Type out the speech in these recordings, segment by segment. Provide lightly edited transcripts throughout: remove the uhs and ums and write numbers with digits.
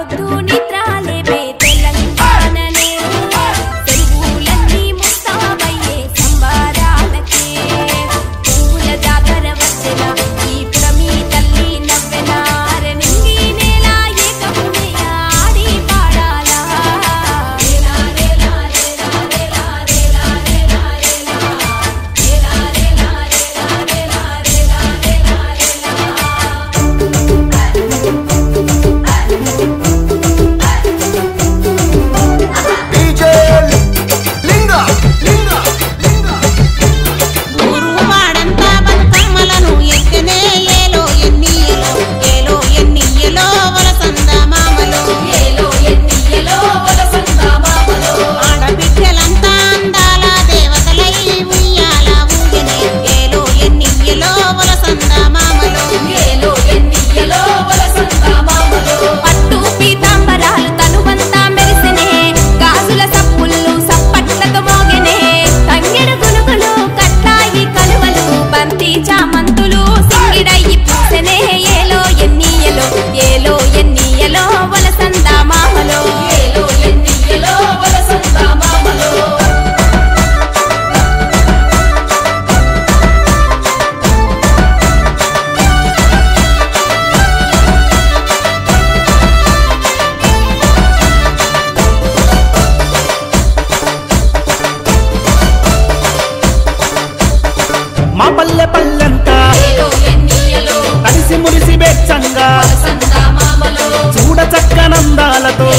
పొద్దు నిద్రాలేవే తెలంగాణనే తెలుగులన్నీ ముస్తాబయ్యే సంబారాలకే పూల జాతర వచ్చెన ఈ పురమి తల్లి నవ్వెన నింగి నేల ఏకమునే ఆడి పాడాలా రేలా రేలా రేలా రేలా రేలా రేలా రేలా రేలా రేలా రేలా రేలా చామంతులు సింగిడయ్యి పూసెనే ఏలో ఎన్నియలో ఏలో ఎన్నియలో వలసందా మామలో ఏలో ఎన్నియలో వలసందా మామలో మా పల్లె పల్లెంతా కలిసి మురిసి బెచ్చంగా చూడ చక్కనందాలతో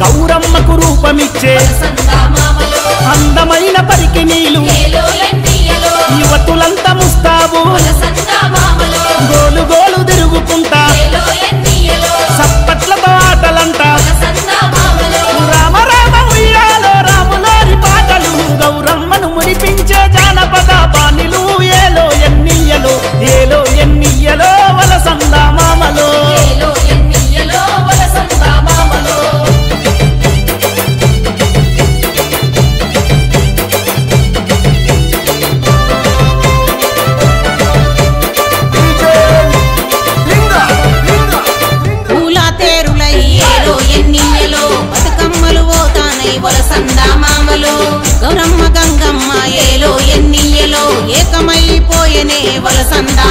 గౌరమ్మకు రూపమిచ్చే అందమైన పరికి నీళ్ళు యువతులంతా ముస్తాబు గోలు గోలు తిరుగుకుంటా సప్పట్లతో ఆటలంట రామ రామ ఉయ్యాలో రాములారి పాటలు గౌరమ్మను మురిపించే జానపద బాణిలు ఏలో ఎన్నియలో ఏలో ఎన్నియలో వలసందా మామలో ఏలో ఎన్నియలో వలసందా మామలో పూల తేరులై ఏలో ఎన్నియలో బతుకమ్మలు పోతానై వలసందా మామలో గౌరమ్మ గంగమ్మ ఏలో ఎన్నియలో ఏకమైపోయనే వలసందా